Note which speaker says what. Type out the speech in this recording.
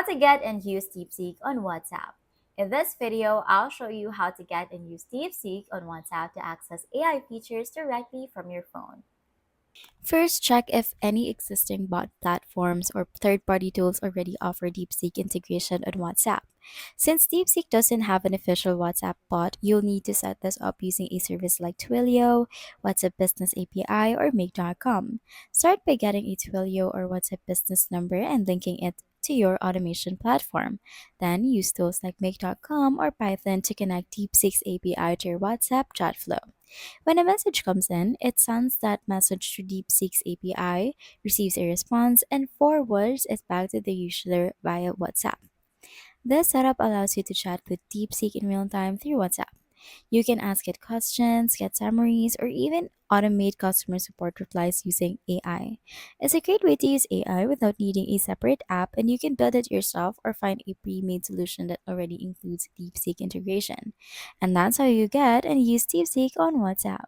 Speaker 1: How to get and use Deepseek on WhatsApp. In this video, I'll show you how to get and use Deepseek on WhatsApp to access AI features directly from your phone. First, check if any existing bot platforms or third party tools already offer DeepSeek integration on WhatsApp. Since DeepSeek doesn't have an official WhatsApp bot, you'll need to set this up using a service like Twilio, WhatsApp Business API, or Make.com. Start by getting a Twilio or WhatsApp Business number and linking it to your automation platform. Then use tools like Make.com or Python to connect DeepSeek's API to your WhatsApp chat flow. When a message comes in, it sends that message to DeepSeek's API, receives a response, and forwards it back to the user via WhatsApp. This setup allows you to chat with DeepSeek in real time through WhatsApp. You can ask it questions, get summaries, or even automate customer support replies using AI. It's a great way to use AI without needing a separate app, and you can build it yourself or find a pre made solution that already includes DeepSeek integration. And that's how you get and use DeepSeek on WhatsApp.